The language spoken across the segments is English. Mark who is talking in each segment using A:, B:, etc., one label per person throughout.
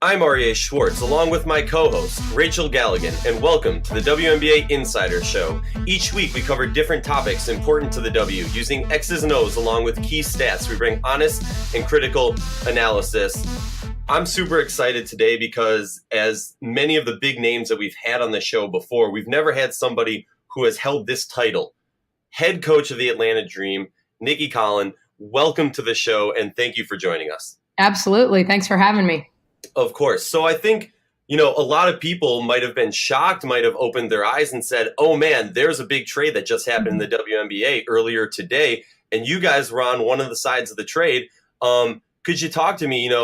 A: I'm Aryeh Schwartz, along with my co-host, Rachel Galligan, and welcome to the WNBA Insider Show. Each week, we cover different topics important to the W, using X's and O's along with key stats. We bring honest and critical analysis. I'm super excited today because, as many of the big names that we've had on the show before, we've never had somebody who has held this title. Head coach of the Atlanta Dream, Nicki Collen, welcome to the show, and thank you for joining us.
B: Absolutely. Thanks for having me.
A: Of course. So I think, a lot of people might have been shocked, might have opened their eyes and said, oh man, there's a big trade that just happened in the WNBA earlier today. And you guys were on one of the sides of the trade. Could you talk to me?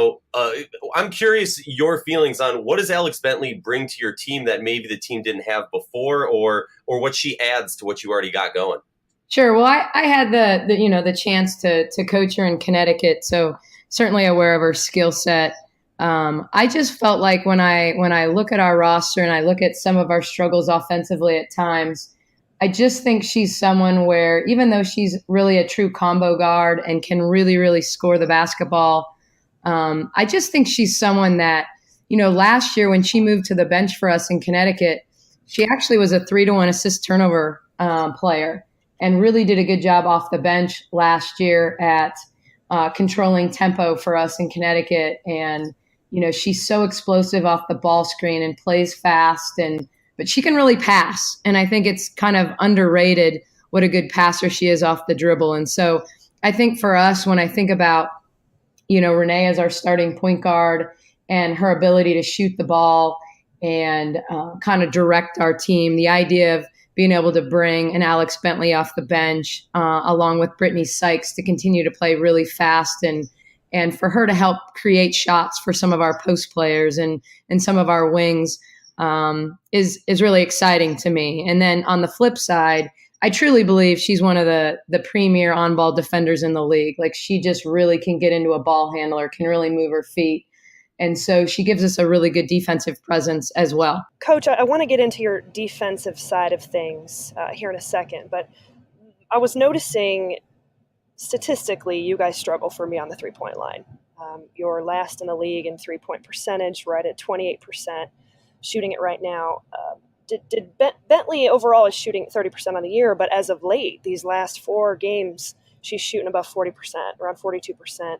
A: I'm curious your feelings on what does Alex Bentley bring to your team that maybe the team didn't have before, or what she adds to what you already got going?
B: Sure. Well, I had the chance to coach her in Connecticut, so certainly aware of her skill set. I just felt like when I look at our roster and I look at some of our struggles offensively at times, I just think she's someone where even though she's really a true combo guard and can really, really score the basketball, I just think she's someone that, last year when she moved to the bench for us in Connecticut, she actually was a 3-to-1 assist turnover player and really did a good job off the bench last year at controlling tempo for us in Connecticut. And she's so explosive off the ball screen and plays fast, but she can really pass. And I think it's kind of underrated what a good passer she is off the dribble. And so I think for us, when I think about, Renee as our starting point guard and her ability to shoot the ball and kind of direct our team, the idea of being able to bring an Alex Bentley off the bench along with Brittany Sykes to continue to play really fast and for her to help create shots for some of our post players and some of our wings is really exciting to me. And then on the flip side, I truly believe she's one of the premier on-ball defenders in the league. Like, she just really can get into a ball handler, can really move her feet. And so she gives us a really good defensive presence as well.
C: Coach, I want to get into your defensive side of things here in a second, but I was noticing statistically, you guys struggle for me on the three-point line. You're last in the league in three-point percentage, right at 28%, shooting it right now. Bentley overall is shooting 30% on the year, but as of late, these last 4 games, she's shooting above 40%, around 42%.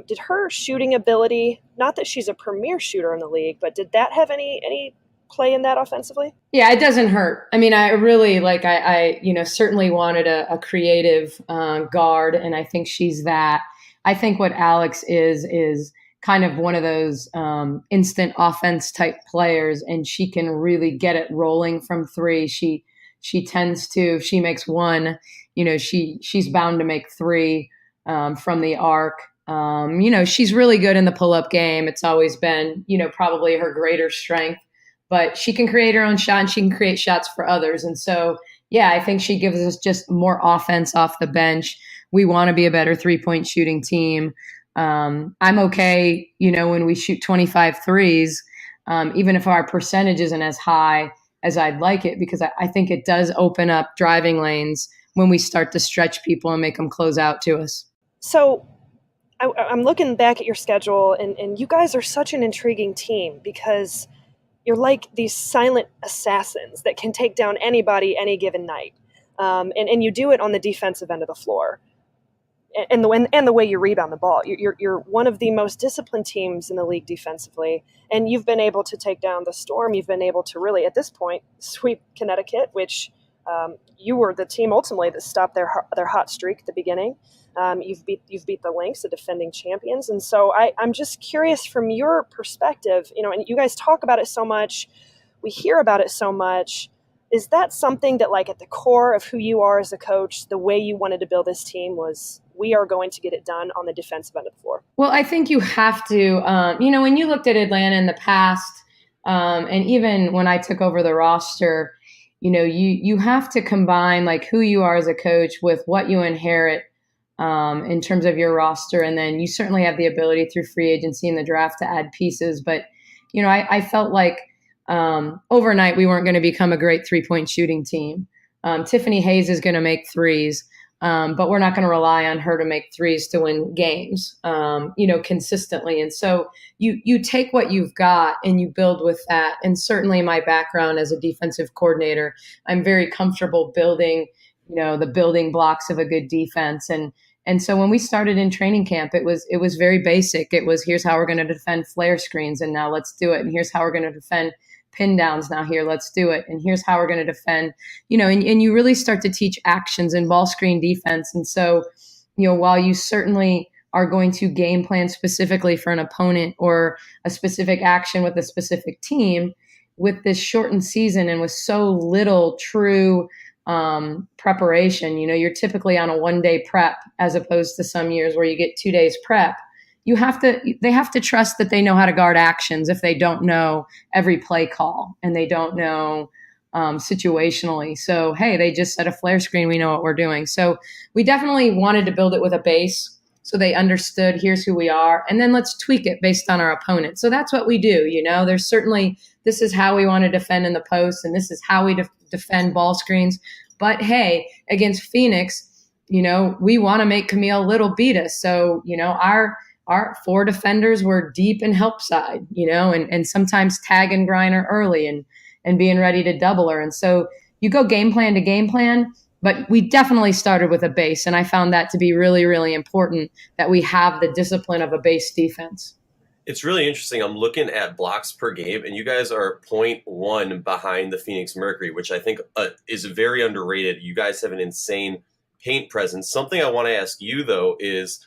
C: Did her shooting ability, not that she's a premier shooter in the league, but did that have any play in that offensively?
B: Yeah, it doesn't hurt. I mean, I really I certainly wanted a creative guard, and I think she's that. I think what Alex is kind of one of those instant offense type players, and she can really get it rolling from 3. She tends to, if she makes 1, she's bound to make 3 from the arc. She's really good in the pull-up game. It's always been, probably her greater strength. But she can create her own shot and she can create shots for others. And so, yeah, I think she gives us just more offense off the bench. We want to be a better 3-point shooting team. I'm okay, when we shoot 25 threes, even if our percentage isn't as high as I'd like it, because I think it does open up driving lanes when we start to stretch people and make them close out to us.
C: So I'm looking back at your schedule, and you guys are such an intriguing team because you're like these silent assassins that can take down anybody any given night. And you do it on the defensive end of the floor. And the way you rebound the ball. You're one of the most disciplined teams in the league defensively. And you've been able to take down the Storm. You've been able to really, at this point, sweep Connecticut, which you were the team ultimately that stopped their hot streak at the beginning. You've beat the Lynx, the defending champions. And so I'm just curious from your perspective, and you guys talk about it so much, we hear about it so much. Is that something that, like, at the core of who you are as a coach, the way you wanted to build this team was, we are going to get it done on the defensive end of the floor?
B: Well, I think you have to, when you looked at Atlanta in the past, and even when I took over the roster, you have to combine like who you are as a coach with what you inherit in terms of your roster. And then you certainly have the ability through free agency and the draft to add pieces. But, I felt like overnight we weren't going to become a great 3-point shooting team. Tiffany Hayes is going to make threes. But we're not going to rely on her to make threes to win games, consistently. And so you take what you've got and you build with that. And certainly my background as a defensive coordinator, I'm very comfortable building, the building blocks of a good defense. And so when we started in training camp, it was very basic. It was, here's how we're going to defend flare screens, and now let's do it. And here's how we're going to defend pin downs. Now here, let's do it. And here's how we're going to defend, and you really start to teach actions in ball screen defense. And so, while you certainly are going to game plan specifically for an opponent or a specific action with a specific team, with this shortened season and with so little true preparation, you're typically on a 1-day prep as opposed to some years where you get 2 days prep. They have to trust that they know how to guard actions if they don't know every play call and they don't know situationally. So, hey, they just set a flare screen. We know what we're doing. So we definitely wanted to build it with a base so they understood here's who we are. And then let's tweak it based on our opponent. So that's what we do. There's certainly, this is how we want to defend in the post, and this is how we defend ball screens. But hey, against Phoenix, we want to make Camille Little beat us. So, our 4 defenders were deep and help side, and sometimes tag and grind her early and being ready to double her. And so you go game plan to game plan, but we definitely started with a base. And I found that to be really, really important that we have the discipline of a base defense.
A: It's really interesting. I'm looking at blocks per game, and you guys are 0.1 behind the Phoenix Mercury, which I think is very underrated. You guys have an insane paint presence. Something I want to ask you, though, is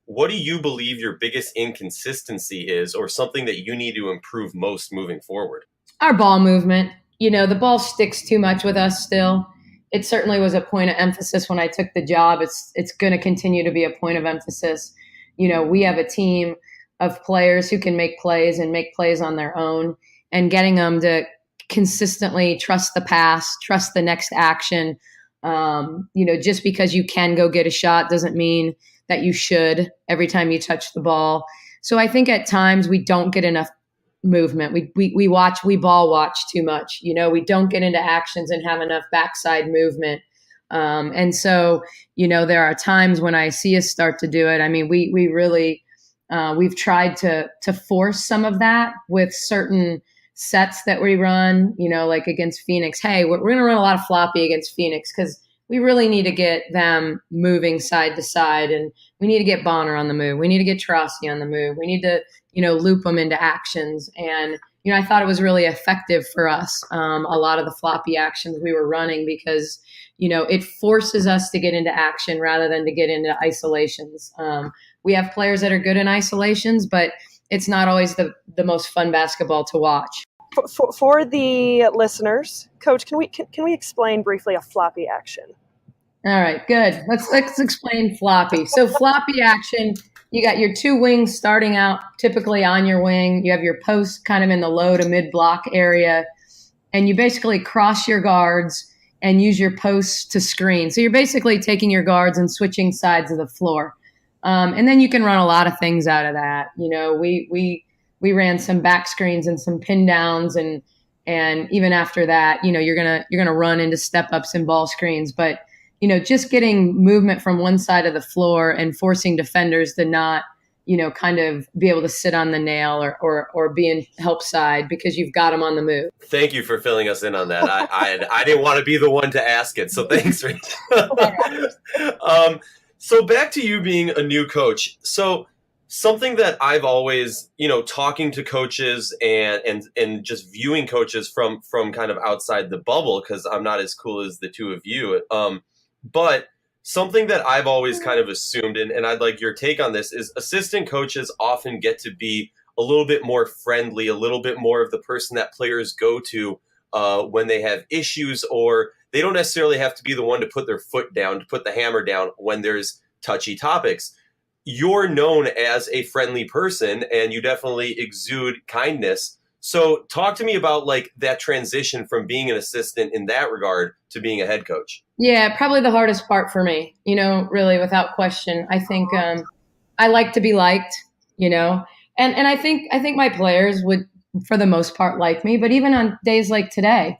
A: what do you believe your biggest inconsistency is, or something that you need to improve most moving forward?
B: Our ball movement. The ball sticks too much with us still. It certainly was a point of emphasis when I took the job. It's going to continue to be a point of emphasis. We have a team of players who can make plays and make plays on their own, and getting them to consistently trust the pass, trust the next action. Just because you can go get a shot doesn't mean that you should every time you touch the ball. So I think at times we don't get enough movement. We ball watch too much. We don't get into actions and have enough backside movement. And so, there are times when I see us start to do it. I mean, we really, we've tried to force some of that with certain sets that we run, like against Phoenix. Hey, we're going to run a lot of floppy against Phoenix because we really need to get them moving side to side, and we need to get Bonner on the move. We need to get Trossi on the move. We need to, loop them into actions. And, I thought it was really effective for us. A lot of the floppy actions we were running because, it forces us to get into action rather than to get into isolations. We have players that are good in isolations, but it's not always the most fun basketball to watch.
C: For the listeners, Coach, can we explain briefly a floppy action?
B: All right, good. Let's explain floppy. So floppy action, you got your 2 wings starting out typically on your wing. You have your post kind of in the low to mid block area, and you basically cross your guards and use your posts to screen. So you're basically taking your guards and switching sides of the floor. And then you can run a lot of things out of that. We ran some back screens and some pin downs, and even after that, you're gonna run into step ups and ball screens. But just getting movement from one side of the floor and forcing defenders to not, kind of be able to sit on the nail or be in help side because you've got them on the move.
A: Thank you for filling us in on that. I didn't want to be the one to ask it, so thanks, Rachel. So back to you being a new coach. So something that I've always, talking to coaches and just viewing coaches from kind of outside the bubble, because I'm not as cool as the two of you. But something that I've always kind of assumed, and I'd like your take on this, is assistant coaches often get to be a little bit more friendly, a little bit more of the person that players go to when they have issues, or they don't necessarily have to be the one to put their foot down, to put the hammer down when there's touchy topics. You're known as a friendly person, and you definitely exude kindness. So talk to me about that transition from being an assistant in that regard to being a head coach.
B: Yeah, probably the hardest part for me, really without question. I think I like to be liked, and I think my players would, for the most part, like me. But even on days like today,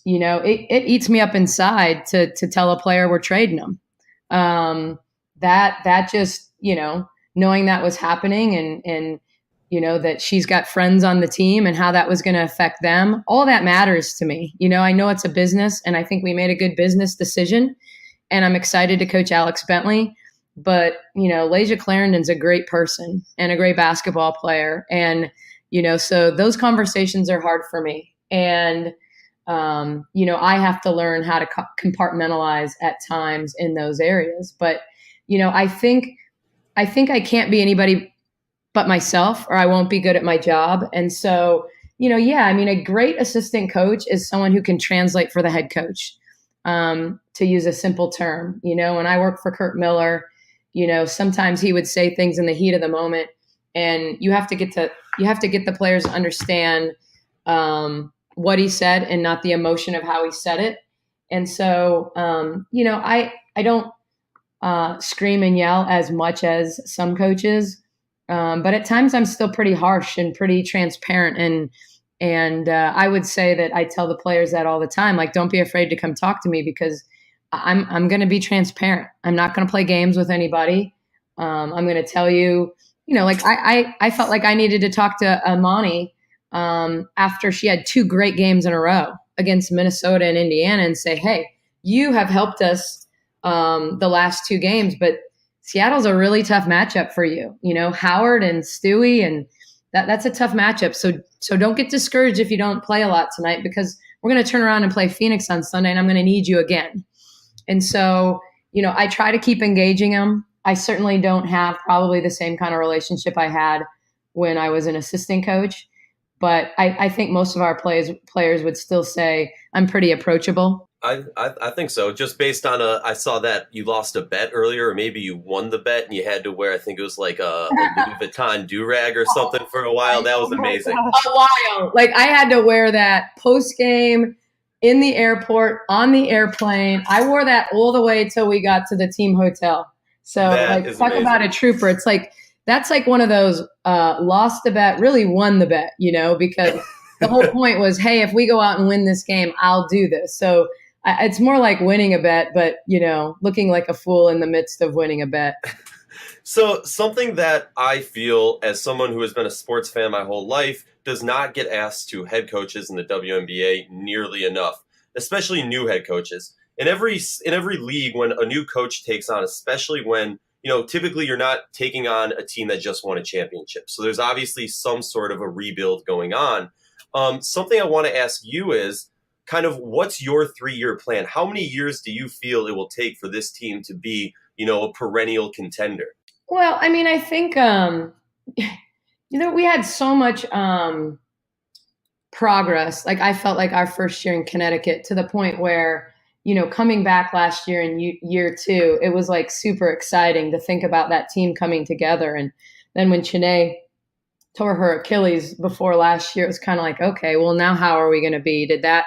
B: it eats me up inside to tell a player we're trading them. That just, knowing that was happening and that she's got friends on the team and how that was going to affect them, all that matters to me. I know it's a business, and I think we made a good business decision, and I'm excited to coach Alex Bentley. But, Laysia Clarendon's a great person and a great basketball player. And, so those conversations are hard for me. And, I have to learn how to compartmentalize at times in those areas. But, I think I can't be anybody but myself, or I won't be good at my job. And so, a great assistant coach is someone who can translate for the head coach, to use a simple term. When I worked for Kurt Miller, sometimes he would say things in the heat of the moment, and you have to get the players to understand what he said and not the emotion of how he said it. And so, I don't scream and yell as much as some coaches. But at times I'm still pretty harsh and pretty transparent. And I would say that I tell the players that all the time, like, don't be afraid to come talk to me, because I'm going to be transparent. I'm not going to play games with anybody. I'm going to tell you, I felt like I needed to talk to Amani after she had 2 great games in a row against Minnesota and Indiana, and say, hey, you have helped us the last 2 games, but Seattle's a really tough matchup for you, Howard and Stewie, and that's a tough matchup. So don't get discouraged if you don't play a lot tonight, because we're going to turn around and play Phoenix on Sunday, and I'm going to need you again. And so, I try to keep engaging them. I certainly don't have probably the same kind of relationship I had when I was an assistant coach, but I think most of our players would still say I'm pretty approachable.
A: I think so. Just based on I saw that you lost a bet earlier, or maybe you won the bet and you had to wear, I think it was like a Louis Vuitton do-rag or something for a while. That was amazing.
B: A while. Like, I had to wear that post-game in the airport, on the airplane. I wore that all the way till we got to the team hotel. So talk amazing. About a trooper. It's like, that's like one of those lost the bet, really won the bet, because the whole point was, hey, if we go out and win this game, I'll do this. So it's more like winning a bet, but, looking like a fool in the midst of winning a bet.
A: So something that I feel, as someone who has been a sports fan my whole life, does not get asked to head coaches in the WNBA nearly enough, especially new head coaches. In every league, when a new coach takes on, especially when, typically you're not taking on a team that just won a championship. So there's obviously some sort of a rebuild going on. Something I want to ask you is, kind of, what's your 3-year plan? How many years do you feel it will take for this team to be, a perennial contender?
B: Well, I think, we had so much progress. Like, I felt like our first year in Connecticut, to the point where, coming back last year in year 2, it was like super exciting to think about that team coming together. And then when Chene tore her Achilles before last year, it was kind of like, okay, well, now how are we going to be? Did that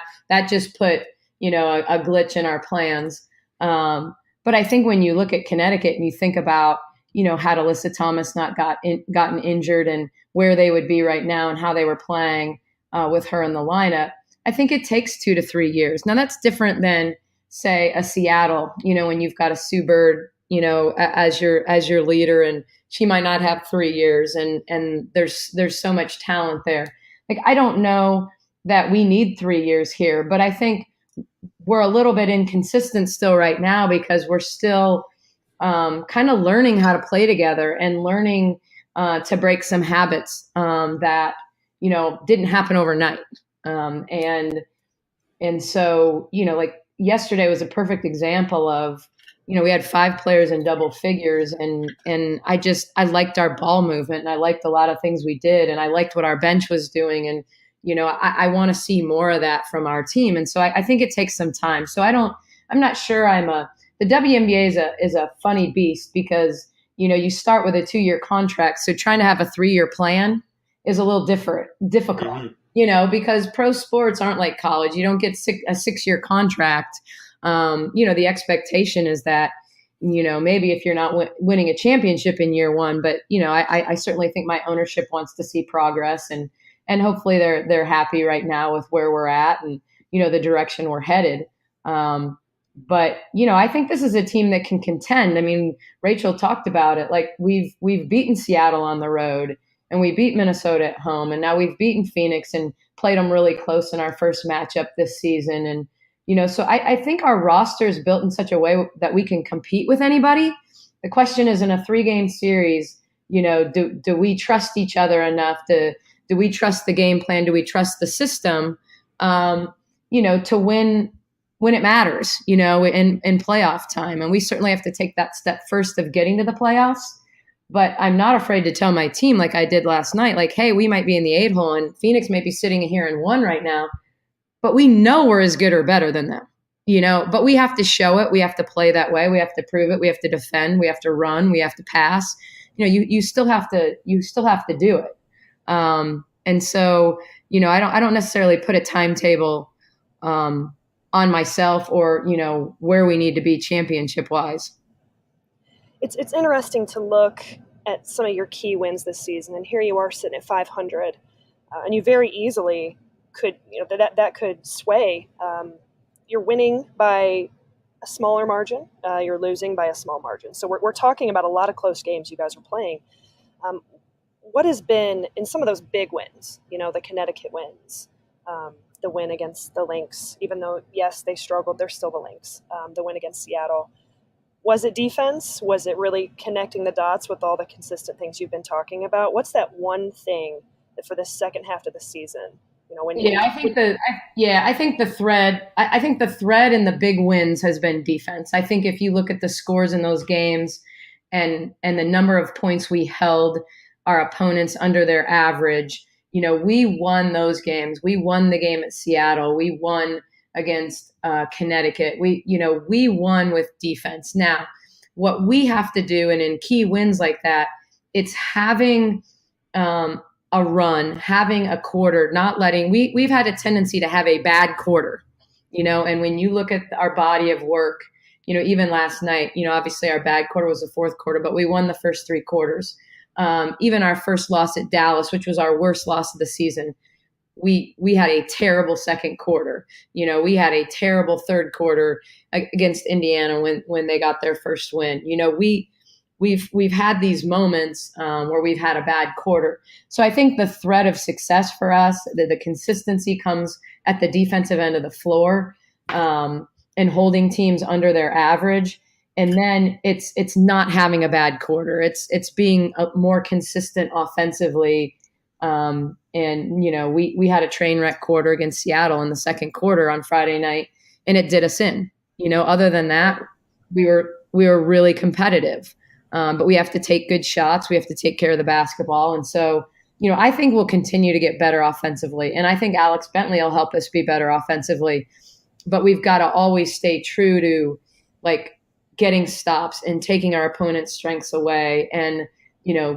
B: just put, a glitch in our plans? But I think when you look at Connecticut and you think about, had Alyssa Thomas not gotten injured and where they would be right now and how they were playing with her in the lineup, I think it takes 2 to 3 years. Now, that's different than, say, a Seattle, when you've got a Sue Bird, as your leader, and she might not have 3 years, and there's so much talent there. Like, I don't know that we need 3 years here, but I think we're a little bit inconsistent still right now, because we're still kind of learning how to play together and learning to break some habits that, didn't happen overnight. And so, like yesterday was a perfect example of, we had 5 players in double figures, and I liked our ball movement, and I liked a lot of things we did, and I liked what our bench was doing. And, I want to see more of that from our team. And so I think it takes some time. So I'm not sure the WNBA is a funny beast, because, you start with a 2-year contract. So trying to have a 3-year plan is a little difficult, mm-hmm. Because pro sports aren't like college. You don't get a 6-year contract. The expectation is that, maybe if you're not winning a championship in year 1, but, I certainly think my ownership wants to see progress, and hopefully they're happy right now with where we're at. And, the direction we're headed. But I think this is a team that can contend. I mean, Rachel talked about it. Like we've beaten Seattle on the road, and we beat Minnesota at home, and now we've beaten Phoenix and played them really close in our first matchup this season. And so I think our roster is built in such a way that we can compete with anybody. The question is, in a 3-game series, do we trust each other enough? Do we trust the game plan? Do we trust the system? To win when it matters, in playoff time. And we certainly have to take that step first of getting to the playoffs. But I'm not afraid to tell my team, like I did last night, like, hey, we might be in the 8-hole and Phoenix may be sitting here in 1 right now, but we know we're as good or better than them, but we have to show it. We have to play that way. We have to prove it. We have to defend. We have to run. We have to pass. You still have to do it. And so, I don't necessarily put a timetable, on myself or, where we need to be championship wise.
C: It's interesting to look at some of your key wins this season, and here you are sitting at 500, and you very easily could, that could sway. You're winning by a smaller margin, you're losing by a small margin. So we're talking about a lot of close games you guys are playing. What has been in some of those big wins, the Connecticut wins, the win against the Lynx, even though, yes, they struggled, they're still the Lynx, the win against Seattle. Was it defense? Was it really connecting the dots with all the consistent things you've been talking about? What's that one thing that for the second half of the season,
B: I think the thread in the big wins has been defense. I think if you look at the scores in those games and the number of points we held our opponents under their average, we won those games. We won the game at Seattle. We won against Connecticut. We won with defense. Now, what we have to do, and in key wins like that, it's having a run, having a quarter, not letting. We've had a tendency to have a bad quarter, and when you look at our body of work, even last night, obviously our bad quarter was the fourth quarter, but we won the first 3 quarters. Even our first loss at Dallas, which was our worst loss of the season, we had a terrible second quarter. We had a terrible third quarter against Indiana when they got their first win. We've had these moments where we've had a bad quarter. So I think the thread of success for us, the consistency comes at the defensive end of the floor, and holding teams under their average. And then it's not having a bad quarter. It's being more consistent offensively. And we had a train wreck quarter against Seattle in the second quarter on Friday night, and it did us in. Other than that, we were really competitive. But we have to take good shots. We have to take care of the basketball. And so, I think we'll continue to get better offensively. And I think Alex Bentley will help us be better offensively. But we've got to always stay true to getting stops and taking our opponent's strengths away and,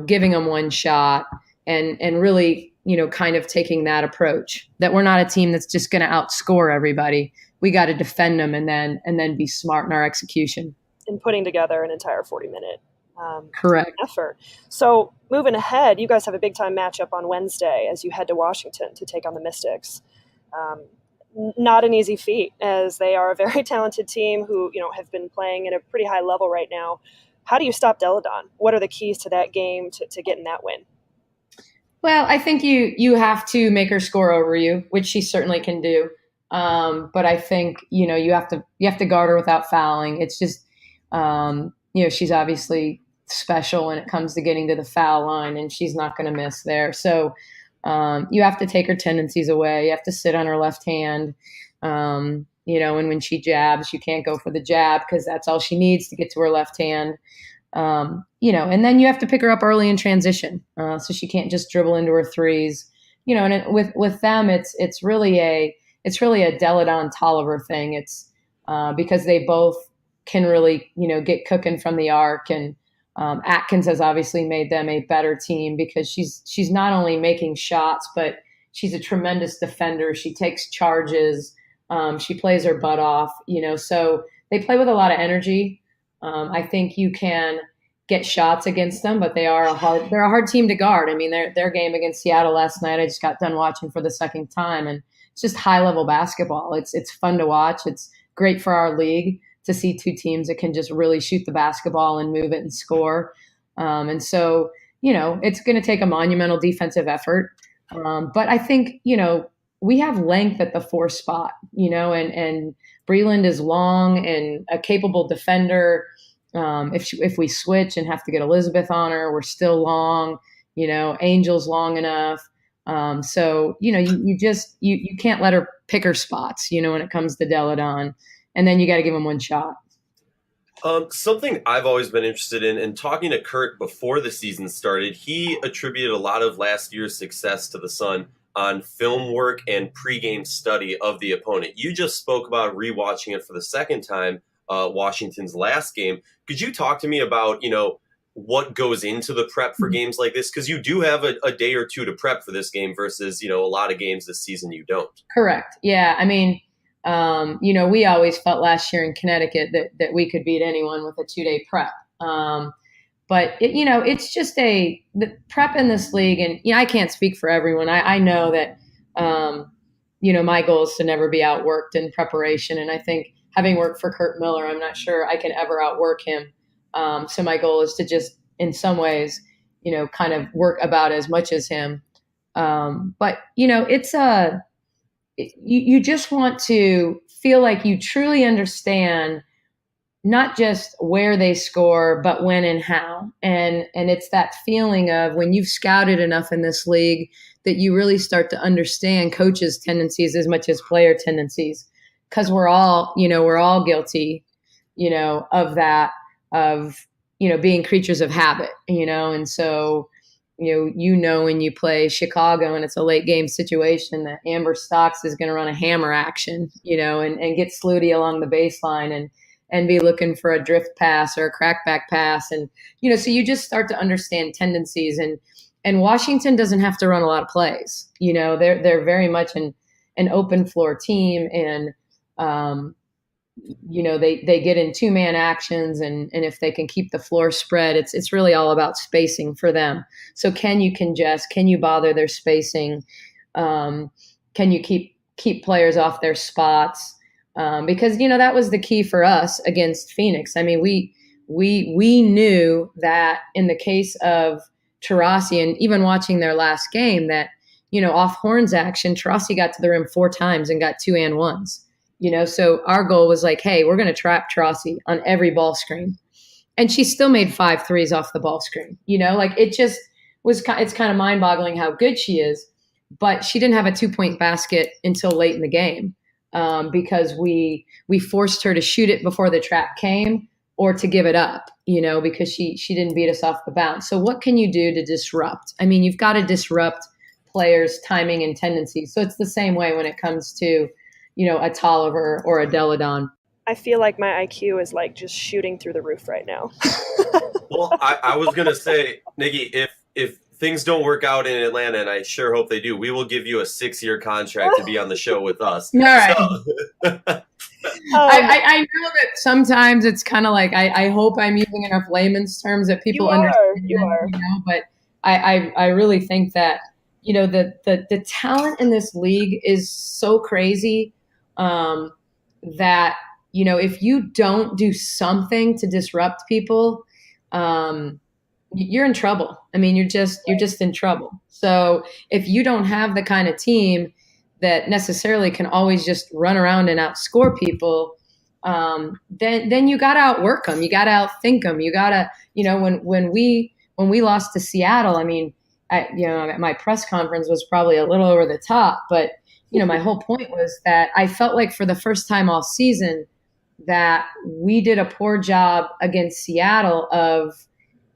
B: giving them one shot and really, kind of taking that approach that we're not a team that's just going to outscore everybody. We got to defend them and then be smart in our execution. And
C: putting together an entire 40-minute
B: correct
C: effort. So moving ahead, you guys have a big time matchup on Wednesday as you head to Washington to take on the Mystics. Not an easy feat, as they are a very talented team who, have been playing at a pretty high level right now. How do you stop Deladon? What are the keys to that game to getting that win?
B: Well, I think you have to make her score over you, which she certainly can do. But I think, you have to guard her without fouling. It's just, she's obviously special when it comes to getting to the foul line, and she's not going to miss there. So you have to take her tendencies away. You have to sit on her left hand. And when she jabs, you can't go for the jab because that's all she needs to get to her left hand. And then you have to pick her up early in transition. So she can't just dribble into her threes, and with them, it's really a Deladon Tolliver thing. It's because they both can really, get cooking from the arc, and Atkins has obviously made them a better team because she's not only making shots, but she's a tremendous defender. She takes charges. She plays her butt off, so they play with a lot of energy. I think you can get shots against them, but they're a hard team to guard. I mean, their game against Seattle last night, I just got done watching for the second time, and just high level basketball. It's fun to watch. It's great for our league to see two teams that can just really shoot the basketball and move it and score. And so, it's going to take a monumental defensive effort. But I think, we have length at the 4 spot, and Breland is long and a capable defender. If we switch and have to get Elizabeth on her, we're still long, Angel's long enough. So, you can't let her pick her spots, when it comes to Deladon, and then you got to give them one shot.
A: Something I've always been interested in, and talking to Kurt before the season started, he attributed a lot of last year's success to the Sun on film work and pregame study of the opponent. You just spoke about rewatching it for the second time, Washington's last game. Could you talk to me about, what goes into the prep for games like this? Because you do have a day or two to prep for this game versus, a lot of games this season you don't.
B: Correct. Yeah. I mean, we always felt last year in Connecticut that we could beat anyone with a 2-day prep. But it's just the prep in this league, and I can't speak for everyone. I know that, my goal is to never be outworked in preparation. And I think having worked for Kurt Miller, I'm not sure I can ever outwork him. So my goal is to just, in some ways, kind of work about as much as him. But it's you just want to feel like you truly understand not just where they score, but when and how. And it's that feeling of when you've scouted enough in this league that you really start to understand coaches' tendencies as much as player tendencies. Because we're all guilty, of that, of, being creatures of habit, and so, when you play Chicago and it's a late game situation that Amber Stocks is going to run a hammer action, and get Sluty along the baseline and be looking for a drift pass or a crackback pass. And, so you just start to understand tendencies, and Washington doesn't have to run a lot of plays. They're very much an open floor team, and, they get in 2-man actions, and if they can keep the floor spread, it's really all about spacing for them. So can you congest? Can you bother their spacing? Can you keep players off their spots? Because that was the key for us against Phoenix. I mean, we knew that in the case of Taurasi, and even watching their last game, that off horns action, Taurasi got to the rim 4 times and got 2 and 1s. So our goal was like, hey, we're going to trap Taurasi on every ball screen. And she still made 5 threes off the ball screen. It just was, it's kind of mind boggling how good she is, but she didn't have a 2-point basket until late in the game, because we forced her to shoot it before the trap came or to give it up, because she didn't beat us off the bounce. So what can you do to disrupt? I mean, you've got to disrupt players' timing and tendencies. So it's the same way when it comes to, a Tolliver or a Deladon.
C: I feel like my IQ is like just shooting through the roof right now.
A: Well, I was going to say, Nikki, if things don't work out in Atlanta, and I sure hope they do, we will give you a 6-year contract to be on the show with us.
B: All right.
A: So.
B: I know that sometimes it's kind of like, I hope I'm using enough layman's terms that people understand.
C: You are.
B: But I really think that, the talent in this league is so crazy, that, if you don't do something to disrupt people, you're in trouble. I mean, you're just in trouble. So if you don't have the kind of team that necessarily can always just run around and outscore people, then you got to outwork them. You got to outthink them. You got to, when we lost to Seattle, I mean, my press conference was probably a little over the top, but my whole point was that I felt like for the first time all season that we did a poor job against Seattle of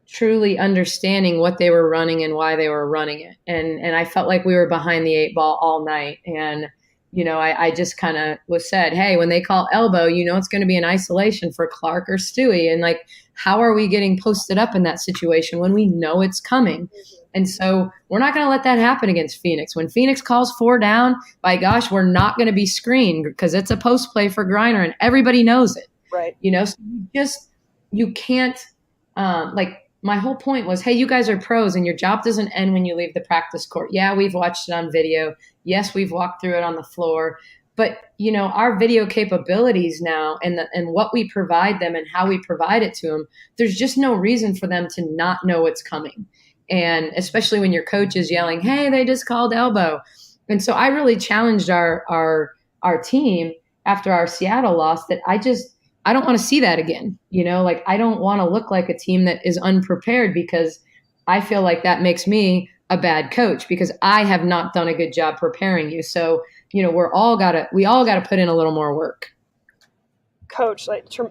B: truly understanding what they were running and why they were running it. And I felt like we were behind the 8 ball all night. And, I just kind of was said, hey, when they call elbow, it's going to be an isolation for Clark or Stewie. And like, how are we getting posted up in that situation when we know it's coming? And so we're not going to let that happen against Phoenix. When Phoenix calls 4 down, by gosh, we're not going to be screened because it's a post play for Griner and everybody knows it.
C: Right.
B: So you can't, my whole point was, hey, you guys are pros and your job doesn't end when you leave the practice court. Yeah, we've watched it on video. Yes, we've walked through it on the floor. But, our video capabilities now and what we provide them and how we provide it to them, there's just no reason for them to not know what's coming. And especially when your coach is yelling, hey, they just called elbow. And so I really challenged our team after our Seattle loss that I don't want to see that again. I don't want to look like a team that is unprepared, because I feel like that makes me a bad coach because I have not done a good job preparing you. So, we all got to put in a little more work.
C: Coach,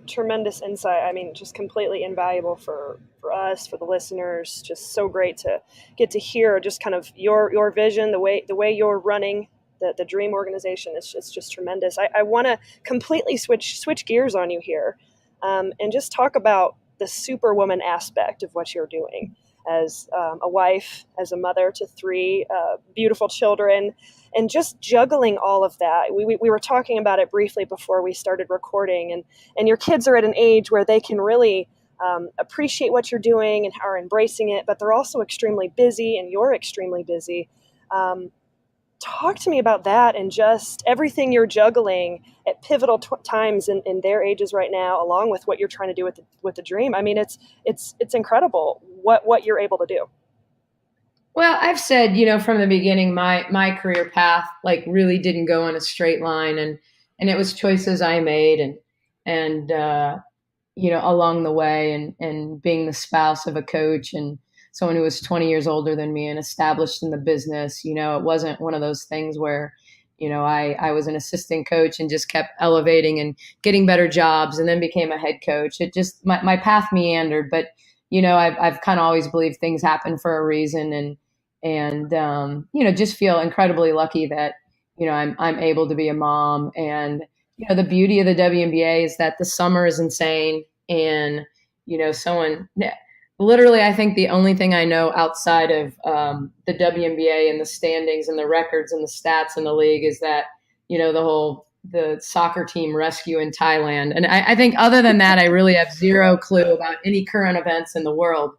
C: tremendous insight. I mean, just completely invaluable for us, for the listeners. Just so great to get to hear just kind of your vision, the way you're running the Dream organization. It's just tremendous. I want to completely switch gears on you here, and just talk about the superwoman aspect of what you're doing as a wife, as a mother to 3 beautiful children, and just juggling all of that. We were talking about it briefly before we started recording, and your kids are at an age where they can really appreciate what you're doing and are embracing it, but they're also extremely busy, and you're extremely busy. Talk to me about that and just everything you're juggling at pivotal times in their ages right now, along with what you're trying to do with the Dream. I mean, it's incredible what you're able to do.
B: Well, I've said, from the beginning, my career path really didn't go in a straight line, and it was choices I made and along the way, and being the spouse of a coach and someone who was 20 years older than me and established in the business. It wasn't one of those things where, I was an assistant coach and just kept elevating and getting better jobs and then became a head coach. It just, my path meandered, but, I've kind of always believed things happen for a reason, and just feel incredibly lucky that, I'm able to be a mom. And, the beauty of the WNBA is that the summer is insane. And, literally, I think the only thing I know outside of the WNBA and the standings and the records and the stats in the league is that, the soccer team rescue in Thailand. And I think other than that, I really have zero clue about any current events in the world,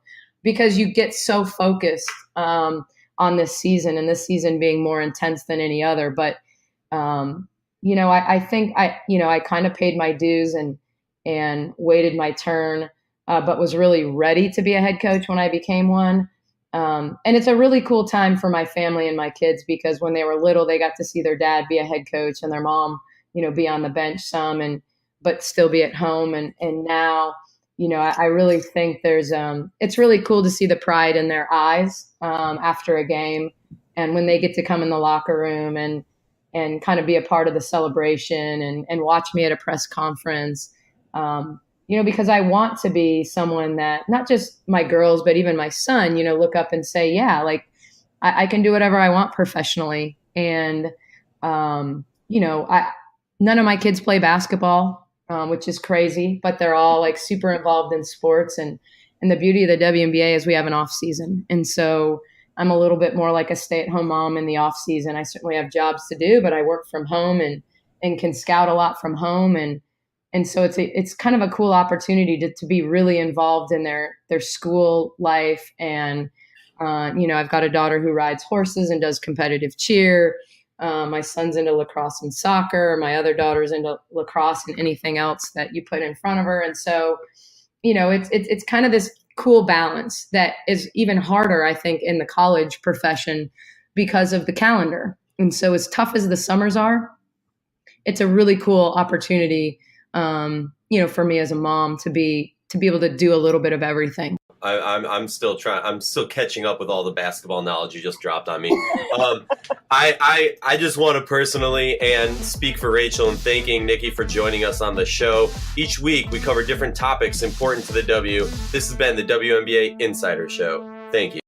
B: because you get so focused on this season, and this season being more intense than any other. But, I think I kind of paid my dues and waited my turn, but was really ready to be a head coach when I became one. And it's a really cool time for my family and my kids, because when they were little, they got to see their dad be a head coach and their mom, be on the bench some, but still be at home. And now, I really think it's really cool to see the pride in their eyes after a game, and when they get to come in the locker room and kind of be a part of the celebration and watch me at a press conference. Because I want to be someone that not just my girls, but even my son, look up and say, yeah, I can do whatever I want professionally. And, none of my kids play basketball, which is crazy, but they're all super involved in sports. And the beauty of the WNBA is we have an off season. And so I'm a little bit more like a stay-at-home mom in the off season. I certainly have jobs to do, but I work from home and can scout a lot from home. And so it's kind of a cool opportunity to be really involved in their school life. And, I've got a daughter who rides horses and does competitive cheer. My son's into lacrosse and soccer. My other daughter's into lacrosse and anything else that you put in front of her. And so, it's kind of this cool balance that is even harder, I think, in the college profession because of the calendar. And so as tough as the summers are, it's a really cool opportunity for me as a mom to be able to do a little bit of everything.
A: I'm still catching up with all the basketball knowledge you just dropped on me. I just want to personally and speak for Rachel in thanking Nicki for joining us on the show. Each week we cover different topics important to the W. This has been the WNBA Insider Show. Thank you.